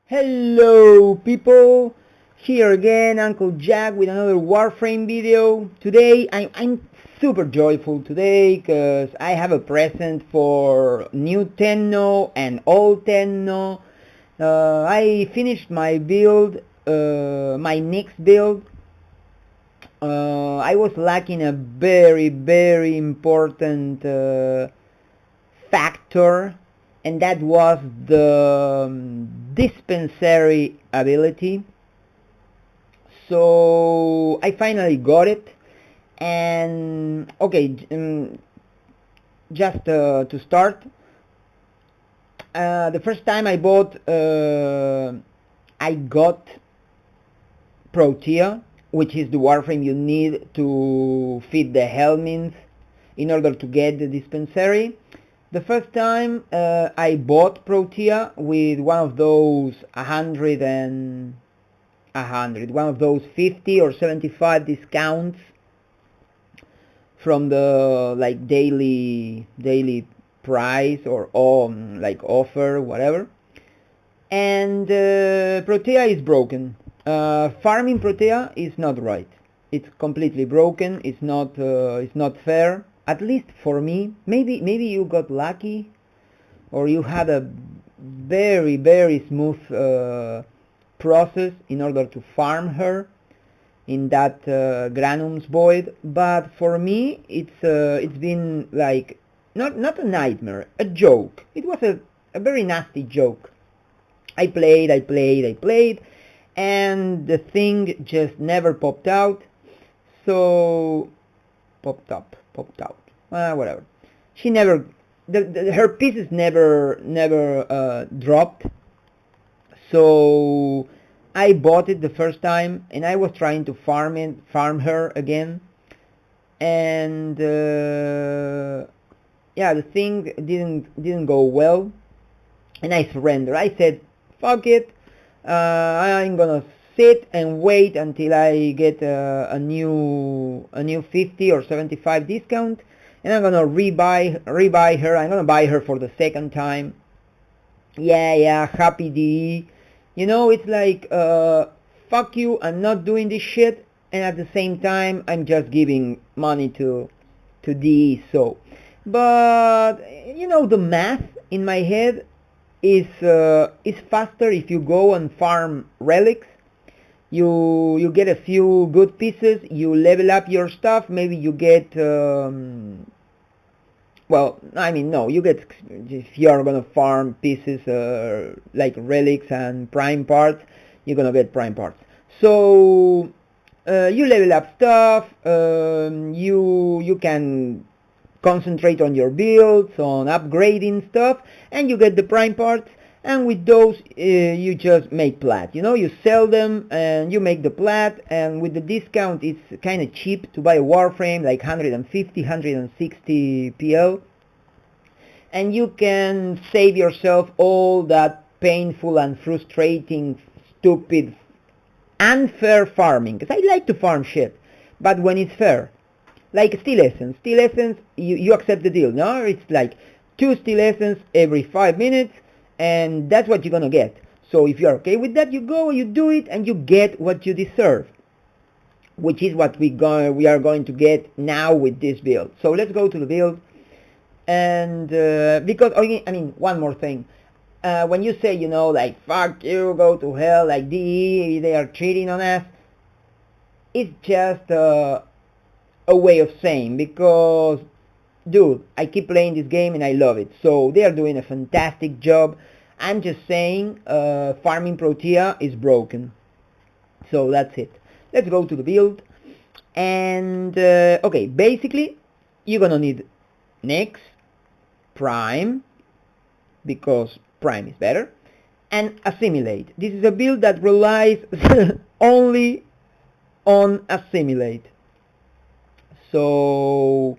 Hello people, here again Uncle Jack with another Warframe video. Today I'm super joyful today because I have a present for new Tenno and old Tenno. I finished my build, my next build. I was lacking a very important factor, and that was the dispensary ability. So I finally got it, and okay, just to start, the first time I got Protea, which is the Warframe you need to feed the helminth in order to get the dispensary. The first time I bought Protea with one of those 100, one of those 50 or 75 discounts from the like daily price or like offer, whatever. And Protea is broken. Farming Protea is not right. It's completely broken. It's not fair. At least for me. Maybe you got lucky, or you had a very smooth process in order to farm her in that Granum's void. But for me, it's been like not a nightmare, a joke. It was a very nasty joke. I played, and the thing just never popped out. So popped out. Whatever. She never, her pieces never dropped. So I bought it the first time, and I was trying to farm her again, and yeah, the thing didn't go well, and I surrendered. I said, "Fuck it, I'm gonna sit and wait until I get a new 50 or 75 discount, and I'm gonna rebuy her. I'm gonna buy her for the second time." Yeah, happy DE. You know, it's like, fuck you, I'm not doing this shit, and at the same time, I'm just giving money to DE. So, but you know, the math in my head is faster if you go and farm relics. You get a few good pieces, you level up your stuff, maybe you get well, I mean, no, you get, if you are gonna farm pieces like relics and prime parts, you're gonna get prime parts. So you level up stuff, you can concentrate on your builds, on upgrading stuff, and you get the prime parts, and with those you just make plat. You know, you sell them and you make the plat, and with the discount it's kind of cheap to buy a Warframe, like 150, 160 PL, and you can save yourself all that painful and frustrating, stupid, unfair farming. Because I like to farm shit, but when it's fair, like steel essence, you accept the deal. No, it's like 2 steel essence every 5 minutes, and that's what you're gonna get. So if you're okay with that, you go, you do it, and you get what you deserve, which is what we are going to get now with this build. So let's go to the build, and because I mean, one more thing. When you say, you know, like, fuck you, go to hell, like DE, they are cheating on us, it's just a way of saying, because dude, I keep playing this game and I love it, so they are doing a fantastic job. I'm just saying, farming Protea is broken. So that's it. Let's go to the build. And okay, basically you're gonna need Nyx, Prime, because Prime is better, and Assimilate. This is a build that relies only on Assimilate. So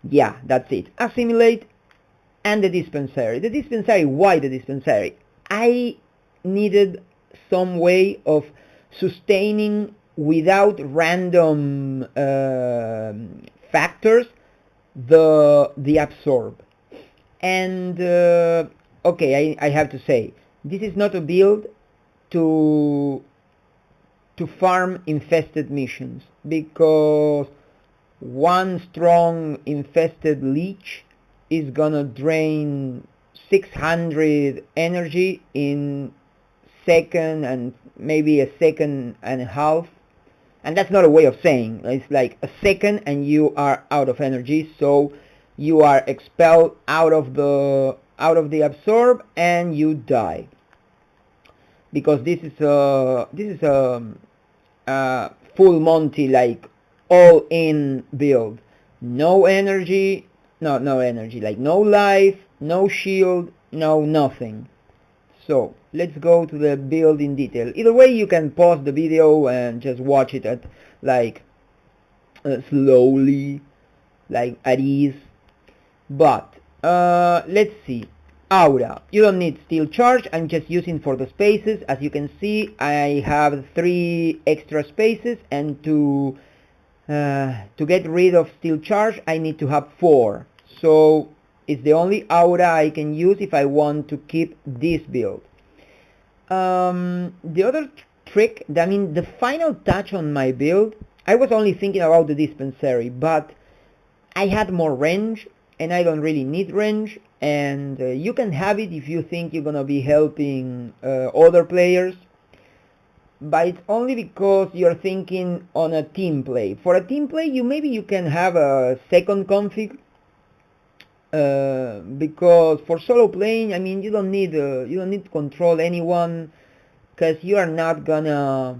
yeah, that's it. Assimilate and the dispensary. The dispensary, why the dispensary? I needed some way of sustaining without random factors the absorb. And okay, I have to say, this is not a build to farm infested missions, because one strong infested leech is gonna drain 600 energy in second and maybe a second and a half. And that's not a way of saying, it's like a second and you are out of energy, so you are expelled out of the absorb and you die, because this is a full Monty, like all in build. No energy, no energy, like no life, no shield, no nothing. So let's go to the build in detail. Either way, you can pause the video and just watch it at like slowly, like at ease. But let's see. Aura, you don't need steel charge. I'm just using for the spaces. As you can see, I have 3 extra spaces, and to get rid of steel charge I need to have 4. So it's the only aura I can use if I want to keep this build. The other trick, I mean the final touch on my build, I was only thinking about the dispensary, but I had more range and I don't really need range, and you can have it if you think you're gonna be helping other players, but it's only because you're thinking on a team play. For a team play, maybe you can have a second config, because for solo playing, I mean, you don't need to control anyone, because you are not gonna,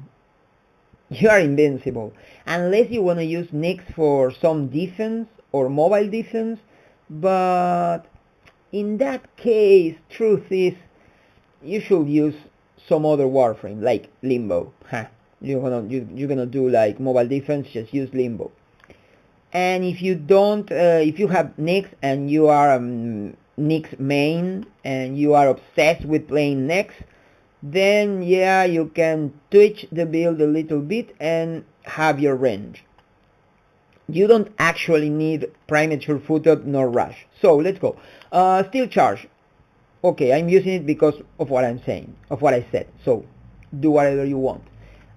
you are invincible unless you want to use Nyx for some defense or mobile defense. But in that case, truth is, you should use some other Warframe like Limbo. You're gonna do like mobile defense, just use Limbo. And if you don't, if you have Nyx and you are Nyx main and you are obsessed with playing Nyx, then yeah, you can twitch the build a little bit and have your range. You don't actually need primate sure-footed nor rush. So let's go. Steel charge. Okay, I'm using it because of what I'm saying, of what I said. So do whatever you want.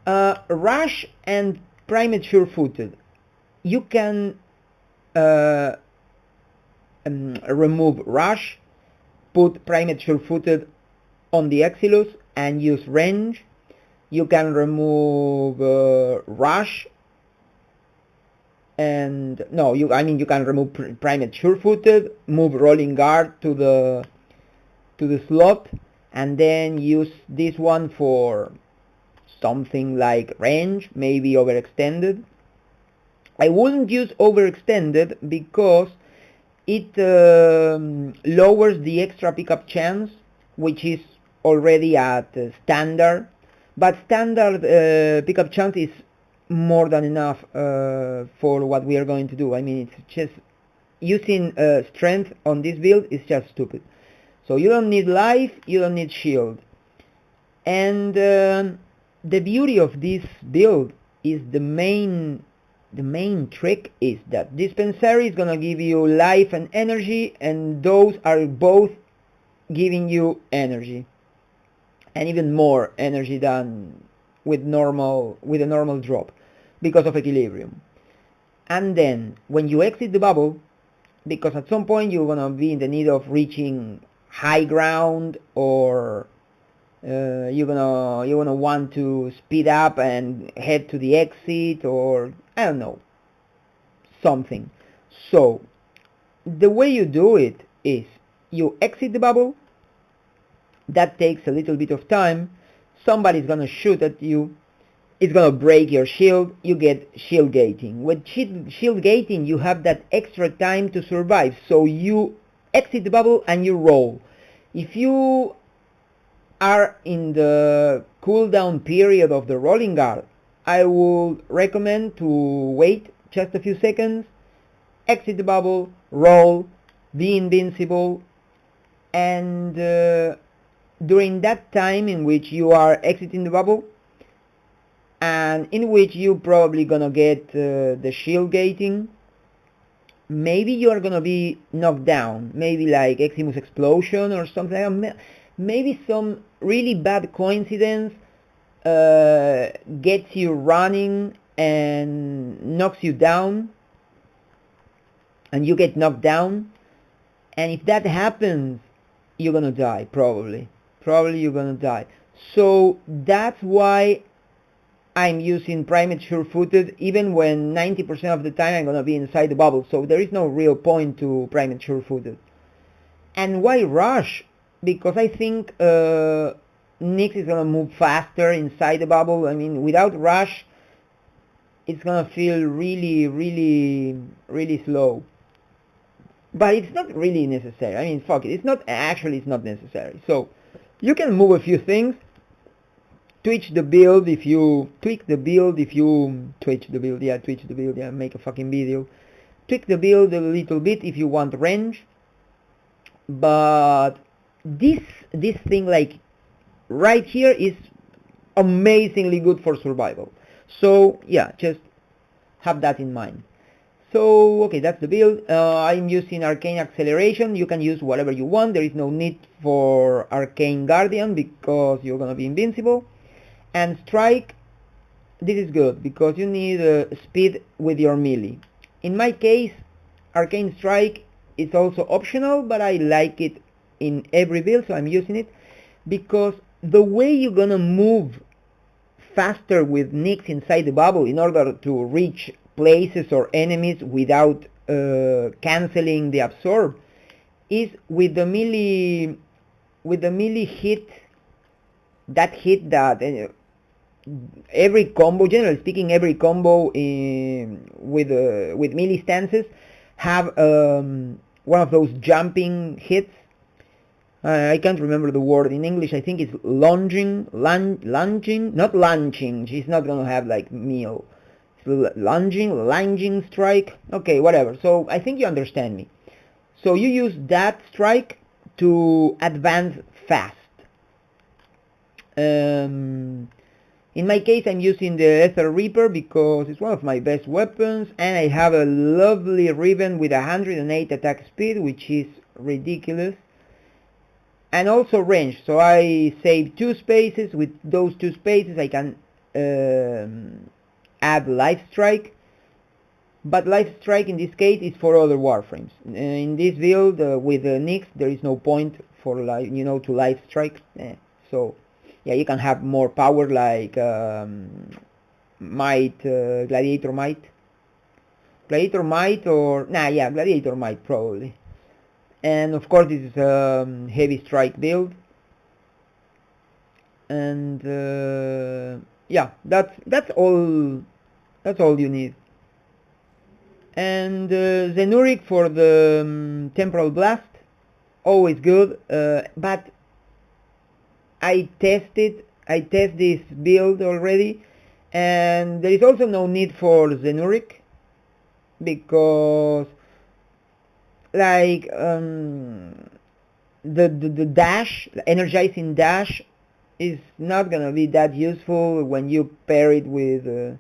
Rush and primate sure-footed. You can remove rush, put primate sure-footed on the Exilus and use range. You can remove rush, and no, you can remove primate sure-footed, move rolling guard to the slot, and then use this one for something like range, maybe overextended. I wouldn't use overextended because it lowers the extra pickup chance, which is already at standard, but standard pickup chance is more than enough for what we are going to do. I mean, it's just using strength on this build is just stupid. So you don't need life, you don't need shield. And the beauty of this build is the main trick is that dispensary is gonna give you life and energy, and those are both giving you energy, and even more energy than with a normal drop, because of equilibrium. And then when you exit the bubble, because at some point you're gonna be in the need of reaching high ground, or you're gonna want to speed up and head to the exit, or I don't know, something. So the way you do it is you exit the bubble. That takes a little bit of time. Somebody's gonna shoot at you. It's gonna break your shield. You get shield gating. With shield gating, you have that extra time to survive. So you exit the bubble and you roll. If you are in the cooldown period of the rolling guard, I would recommend to wait just a few seconds, exit the bubble, roll, be invincible, and during that time in which you are exiting the bubble, and in which you probably gonna get the shield gating, maybe you are gonna be knocked down, maybe like Eximus explosion or something like that. Maybe some really bad coincidence gets you running and knocks you down, and you get knocked down, and if that happens, you're gonna die, probably you're gonna die. So that's why I'm using primate sure-footed, even when 90% of the time I'm gonna be inside the bubble, so there is no real point to primate sure-footed. And why rush? Because I think Nyx is gonna move faster inside the bubble. I mean, without rush, it's gonna feel really slow. But it's not really necessary. I mean, fuck it. It's not necessary. So you can move a few things. Tweak the build if you make a fucking video. Tweak the build a little bit if you want range. But this thing, like right here, is amazingly good for survival. So yeah, just have that in mind. So okay, that's the build. I'm using Arcane Acceleration. You can use whatever you want. There is no need for Arcane Guardian because you're gonna be invincible. And Strike, this is good because you need speed with your melee. In my case, Arcane Strike is also optional, but I like it in every build, so I'm using it because the way you're gonna move faster with Nyx inside the bubble in order to reach places or enemies without canceling the absorb is with the melee hit, that every combo, generally speaking, every combo with melee stances have one of those jumping hits. I can't remember the word in English. I think it's lunging, not launching. She's not gonna have like meal. Lunging strike. Okay, whatever. So I think you understand me. So you use that strike to advance fast. In my case, I'm using the Ether Reaper because it's one of my best weapons, and I have a lovely Riven with 108 attack speed, which is ridiculous, and also range. So I save 2 spaces. With those 2 spaces, I can add Life Strike. But Life Strike in this case is for other Warframes. In this build with Nyx, there is no point for to Life Strike. So yeah, you can have more power like Might, Gladiator Might, or Gladiator Might probably. And of course, this is a heavy strike build. And yeah, that's all you need. And Zenuric for the Temporal Blast, always good. But I test this build already, and there is also no need for Zenuric because like the dash, energizing dash, is not gonna be that useful when you pair it with the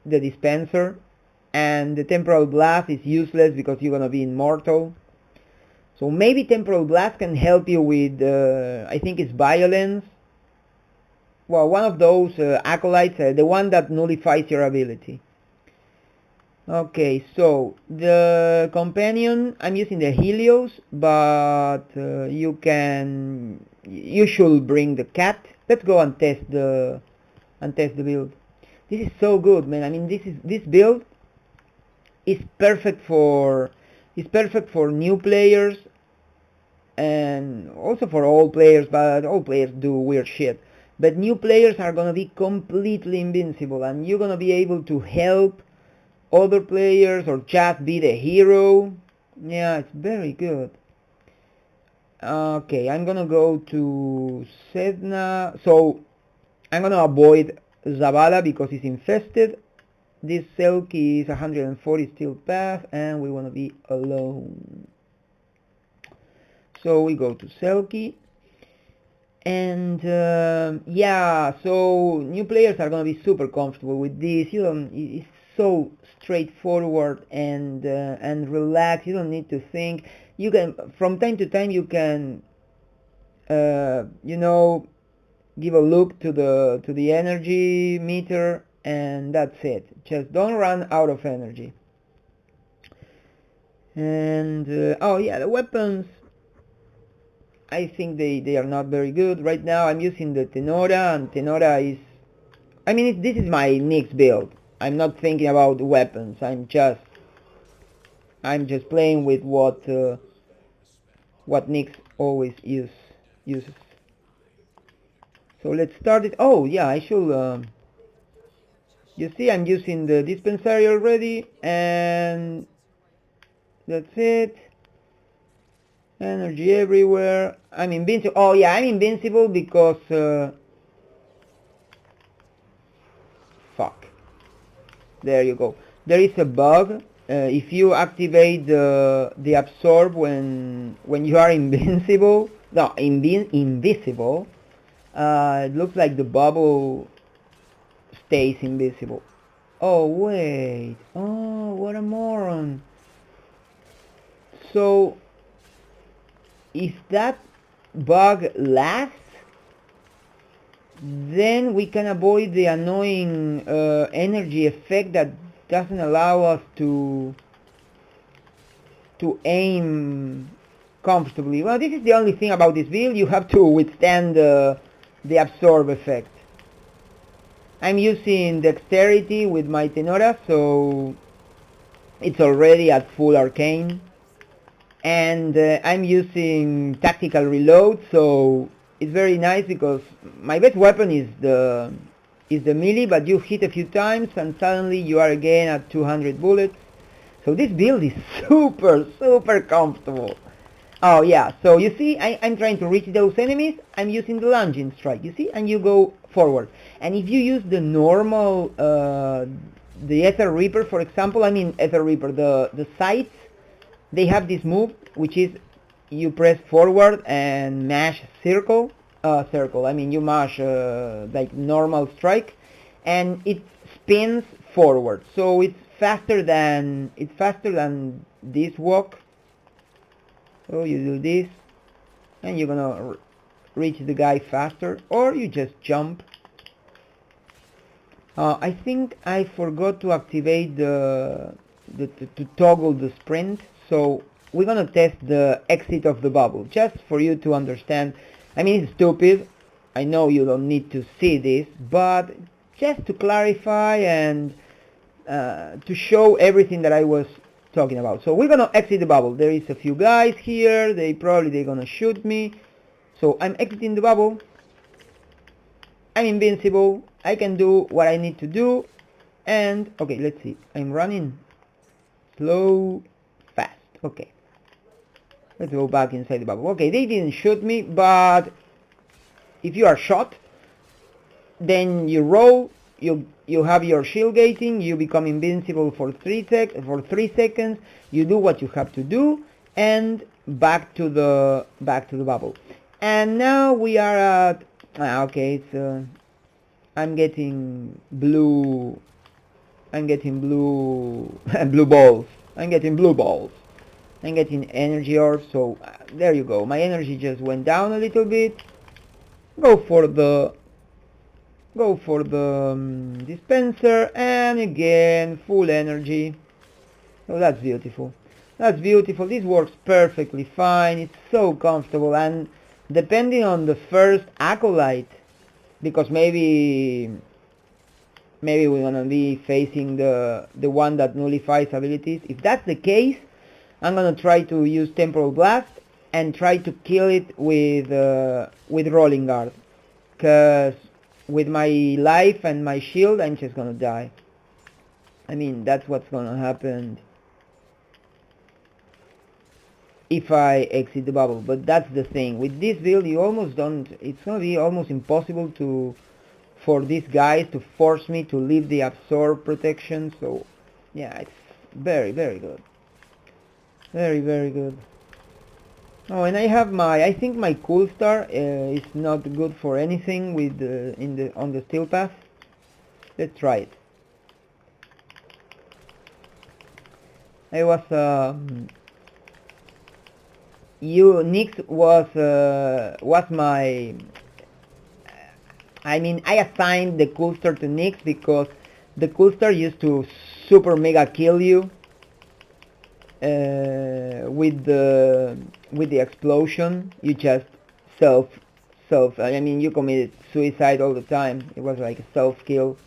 dispenser, and the Temporal Blast is useless because you're gonna be immortal. So maybe Temporal Blast can help you with, I think it's Violence. Well, one of those acolytes, the one that nullifies your ability. Okay, so the companion, I'm using the Helios, but you should bring the cat. Let's go and test the build. This is so good, man. I mean, this build is perfect for new players and also for old players, but old players do weird shit. But new players are gonna be completely invincible, and you're gonna be able to help other players or just be the hero. Yeah, it's very good. Okay, I'm gonna go to Sedna. So I'm gonna avoid Zavala because he's infested. This Selkie is 140 steel path, and we wanna be alone. So we go to Selkie. And yeah, so new players are gonna be super comfortable with this. It's so straightforward and relaxed. You don't need to think. You can, from time to time, you can give a look to the energy meter, and that's it. Just don't run out of energy. And oh yeah, the weapons, I think they are not very good right now. I'm using the Tenora, and Tenora is, I mean, this is my Nyx build. I'm not thinking about weapons. I'm just playing with what Nyx always uses. So let's start it. Oh yeah, I should. You see, I'm using the dispensary already, and that's it. Energy everywhere. I'm invincible. Oh yeah, I'm invincible because fuck. There you go. There is a bug. If you activate the absorb when you are invincible, no, invisible, it looks like the bubble stays invisible. Oh wait. Oh, what a moron. So if that bug lasts, then we can avoid the annoying energy effect that doesn't allow us to aim comfortably. Well, this is the only thing about this build. You have to withstand the absorb effect. I'm using dexterity with my Tenora, so it's already at full arcane. And I'm using tactical reload, so it's very nice because my best weapon is the melee, but you hit a few times and suddenly you are again at 200 bullets. So this build is super comfortable. Oh yeah, so you see, I'm trying to reach those enemies. I'm using the lunging strike, you see, and you go forward. And if you use the normal, the Ether Reaper, for example, I mean Ether Reaper, the sights, they have this move, which is you press forward and mash circle. I mean you mash like normal strike, and it spins forward. So it's faster than this walk. So you do this, and you're gonna reach the guy faster, or you just jump. I think I forgot to activate to toggle the sprint, so we're gonna test the exit of the bubble, just for you to understand. I mean, it's stupid, I know you don't need to see this, but just to clarify and to show everything that I was talking about. So we're gonna exit the bubble. There is a few guys here, they're gonna shoot me, so I'm exiting the bubble. I'm invincible, I can do what I need to do, and okay, let's see, I'm running slow, fast. Okay, let's go back inside the bubble. Okay, they didn't shoot me, but if you are shot, then you roll, you have your shield gating, you become invincible for 3 seconds, you do what you have to do, and back to the bubble. And now we are at okay, it's I'm getting blue blue balls. I'm getting blue balls. I'm getting energy orbs, so there you go. My energy just went down a little bit. Go for the dispenser, and again full energy. So that's beautiful. That's beautiful. This works perfectly fine. It's so comfortable, and depending on the first acolyte, because maybe we're gonna be facing the one that nullifies abilities. If that's the case, I'm gonna try to use temporal blast and try to kill it with rolling guard, cause with my life and my shield I'm just gonna die. I mean, that's what's gonna happen if I exit the bubble. But that's the thing, with this build you almost don't, it's gonna be almost impossible for these guys to force me to leave the absorb protection. So yeah, it's very good, very good. Oh, and I have I think my cool star is not good for anything with on the steel path. Let's try it. I was Nyx was my I mean, I assigned the cool star to Nyx because the cool star used to super mega kill you with the explosion. You just self I mean, you committed suicide all the time. It was like a self kill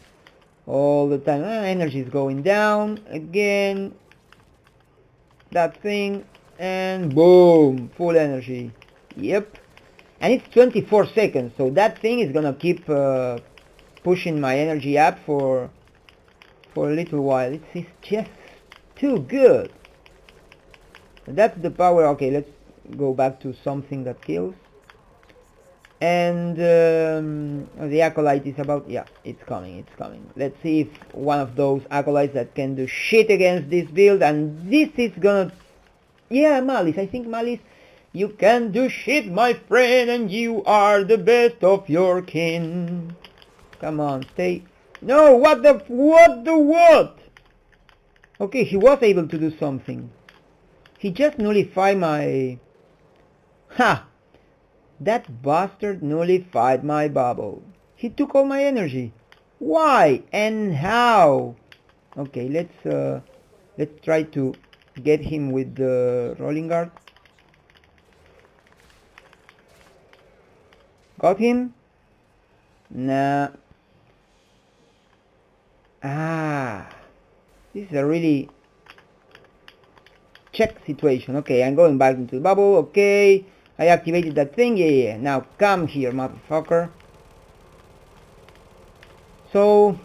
all the time. Energy is going down again. That thing, and boom, full energy. Yep. And it's 24 seconds, so that thing is gonna keep pushing my energy up for a little while. It's just too good. That's the power. Okay, let's go back to something that kills. And the acolyte is about, yeah, it's coming. Let's see if one of those acolytes that can do shit against this build, and this is gonna, yeah, Malice. I think Malice, you can do shit, my friend, and you are the best of your kin. Come on, stay. No, what? Okay, he was able to do something. He just nullified my... Ha! That bastard nullified my bubble. He took all my energy. Why and how? Okay, let's try to get him with the rolling guard. Got him? Nah. Ah. This is a really check situation. Okay, I'm going back into the bubble. Okay. I activated that thing. Yeah. Now come here, motherfucker. So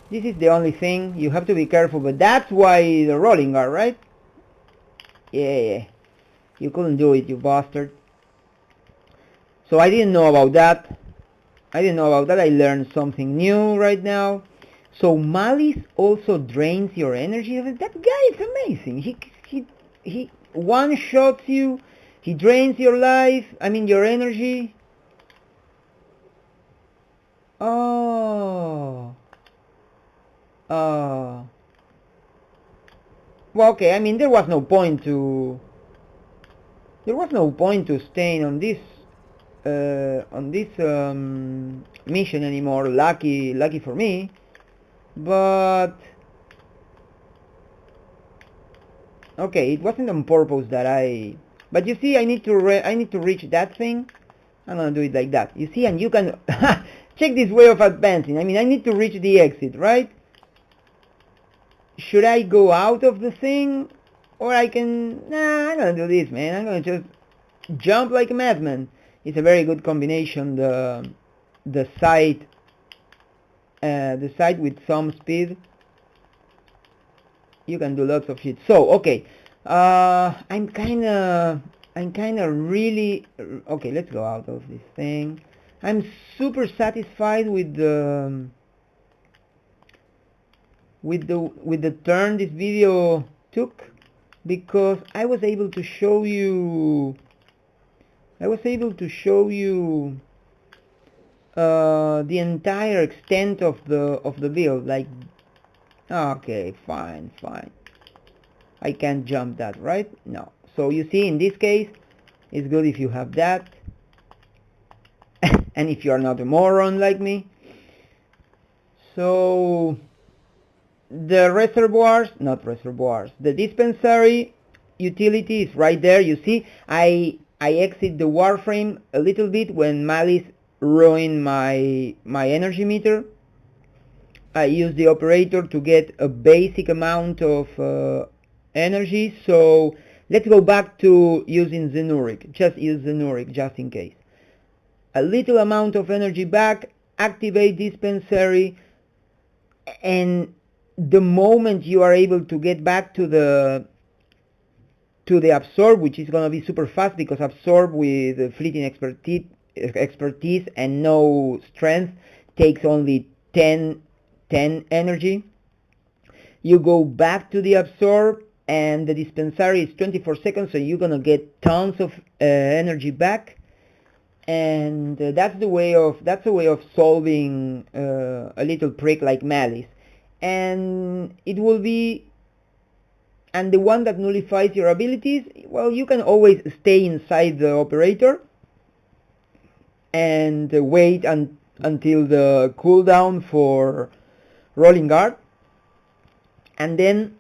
this is the only thing. You have to be careful, but that's why the rolling guard, right? Yeah. You couldn't do it, you bastard. So I didn't know about that. I learned something new right now. So Malice also drains your energy. That guy is amazing. He one shots you. He drains your life. I mean your energy. Oh. Well, okay. I mean there was no point to staying on this mission anymore. Lucky for me. But okay, it wasn't on purpose that but you see, I need to reach that thing. I'm gonna do it like that. You see, and you can check this way of advancing. I mean, I need to reach the exit, right? Should I go out of the thing, or I can? Nah, I'm gonna do this, man. I'm gonna just jump like a madman. It's a very good combination. The side with some speed. You can do lots of shit. So okay, I'm kinda really okay. Let's go out of this thing. I'm super satisfied with the turn this video took, because I was able to show you the entire extent of the build. Like, okay, fine. I can't jump that, right? No. So you see, in this case, it's good if you have that, and if you are not a moron like me. So the dispensary utility is right there. You see, I exit the Warframe a little bit when Malice ruined my energy meter. I use the operator to get a basic amount of energy. So let's go back to using Zenuric. Just use Zenuric just in case. A little amount of energy back, activate dispensary, and the moment you are able to get back to the absorb, which is going to be super fast, because absorb with fleeting expertise and no strength takes only 10 energy. You go back to the absorb, and the dispensary is 24 seconds, so you're gonna get tons of energy back. And that's a way of solving a little prick like Malice. And it will be, and the one that nullifies your abilities, well, you can always stay inside the operator and wait until the cooldown for rolling guard, and then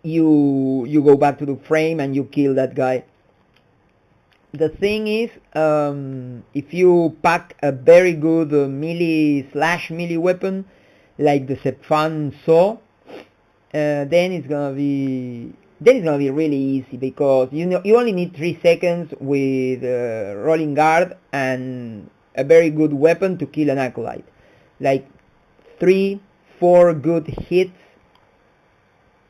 you go back to the frame and you kill that guy. The thing is, if you pack a very good melee weapon like the Sepfan saw, then it's gonna be really easy, because you only need 3 seconds with rolling guard and a very good weapon to kill an acolyte. Like 3-4 good hits,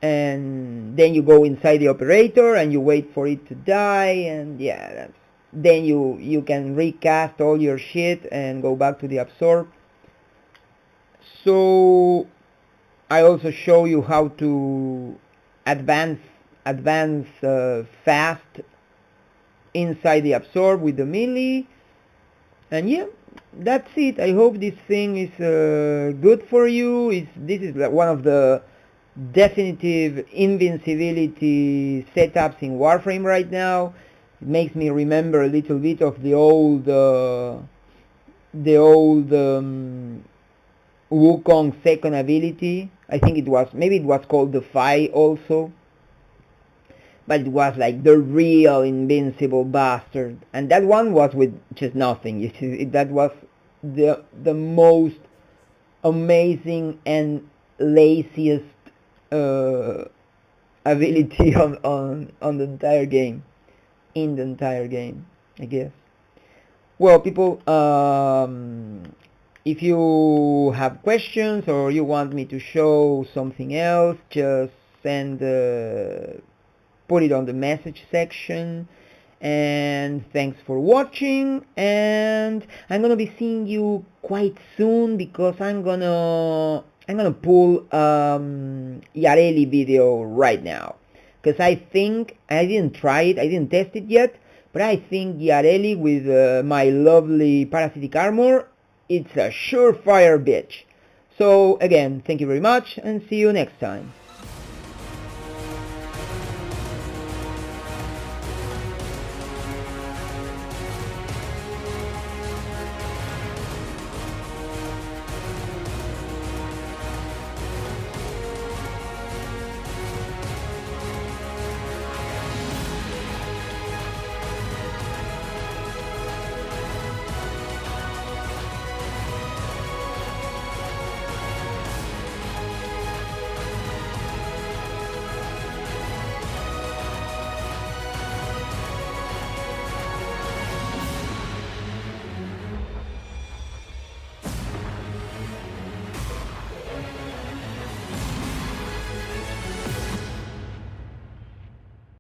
and then you go inside the operator and you wait for it to die, and yeah, then you can recast all your shit and go back to the absorb. So I also show you how to advance fast inside the absorb with the melee, and yeah, that's it. I hope this thing is good for you. This is one of the definitive invincibility setups in Warframe right now. It makes me remember a little bit of the old Wukong second ability. I think maybe it was called Defy also, but it was like the real invincible bastard, and that one was with just nothing. That was the most amazing and laziest ability on the entire game, in the entire game, I guess. Well, people, if you have questions or you want me to show something else, just put it on the message section. And thanks for watching, and I'm gonna be seeing you quite soon, because I'm gonna pull Yareli video right now, because I think I didn't try it, I didn't test it yet, but I think Yareli with my lovely parasitic armor, it's a surefire bitch. So again, thank you very much, and see you next time.